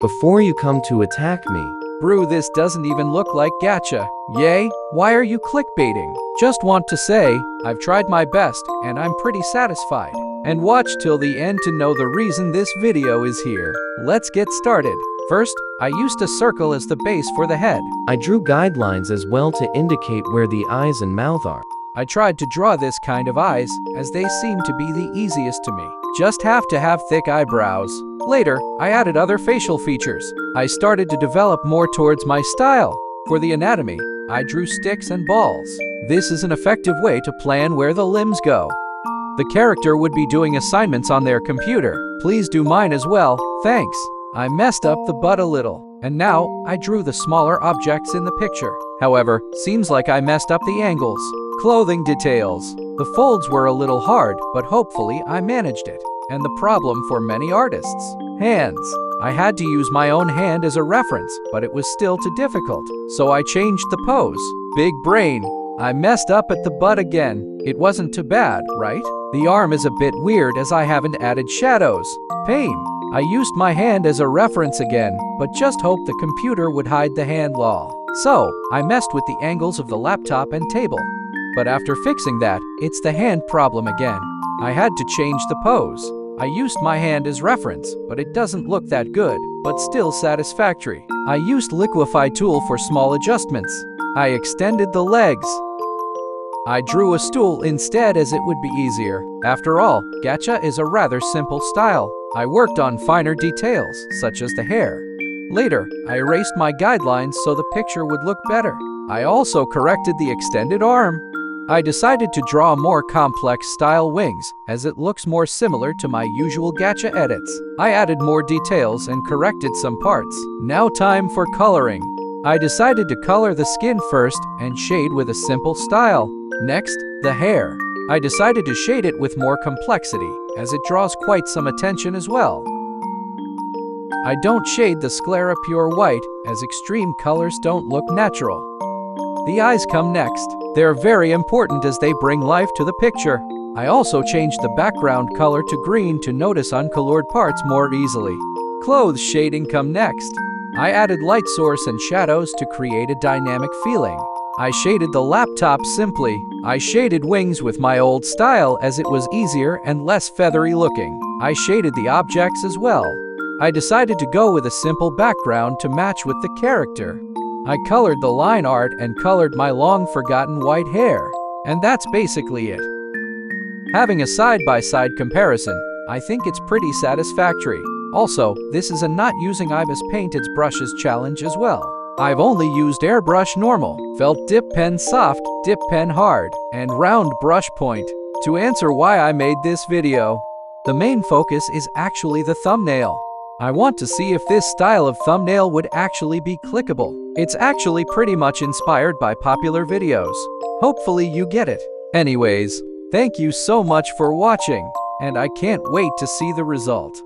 before you come to attack me. Brew, this doesn't even look like Gacha. Yay, why are you clickbaiting? Just want to say, I've tried my best, and I'm pretty satisfied. And watch till the end to know the reason this video is here. Let's get started. First, I used a circle as the base for the head. I drew guidelines as well to indicate where the eyes and mouth are. I tried to draw this kind of eyes, as they seem to be the easiest to me. Just have to have thick eyebrows. Later, I added other facial features. I started to develop more towards my style. For the anatomy, I drew sticks and balls. This is an effective way to plan where the limbs go. The character would be doing assignments on their computer. Please do mine as well, thanks. I messed up the butt a little, and now I drew the smaller objects in the picture. However, seems like I messed up the angles. Clothing details. The folds were a little hard, but hopefully I managed it. And the problem for many artists. Hands. I had to use my own hand as a reference, but it was still too difficult. So I changed the pose. Big brain. I messed up at the butt again. It wasn't too bad, right? The arm is a bit weird as I haven't added shadows. Pain. I used my hand as a reference again, but just hoped the computer would hide the hand law. So, I messed with the angles of the laptop and table. But after fixing that, it's the hand problem again. I had to change the pose. I used my hand as reference, but it doesn't look that good, but still satisfactory. I used Liquify tool for small adjustments. I extended the legs. I drew a stool instead as it would be easier. After all, Gacha is a rather simple style. I worked on finer details, such as the hair. Later, I erased my guidelines so the picture would look better. I also corrected the extended arm. I decided to draw more complex style wings, as it looks more similar to my usual Gacha edits. I added more details and corrected some parts. Now time for coloring. I decided to color the skin first and shade with a simple style. Next, the hair. I decided to shade it with more complexity, as it draws quite some attention as well. I don't shade the sclera pure white, as extreme colors don't look natural. The eyes come next. They're very important as they bring life to the picture. I also changed the background color to green to notice uncolored parts more easily. Clothes shading come next. I added light source and shadows to create a dynamic feeling. I shaded the laptop simply. I shaded wings with my old style as it was easier and less feathery looking. I shaded the objects as well. I decided to go with a simple background to match with the character. I colored the line art and colored my long forgotten white hair. And that's basically it. Having a side-by-side comparison, I think it's pretty satisfactory. Also, this is a not using Ibis Paint its brushes challenge as well. I've only used airbrush normal, felt dip pen soft, dip pen hard, and round brush point. To answer why I made this video, the main focus is actually the thumbnail. I want to see if this style of thumbnail would actually be clickable. It's actually pretty much inspired by popular videos. Hopefully you get it. Anyways, thank you so much for watching, and I can't wait to see the result.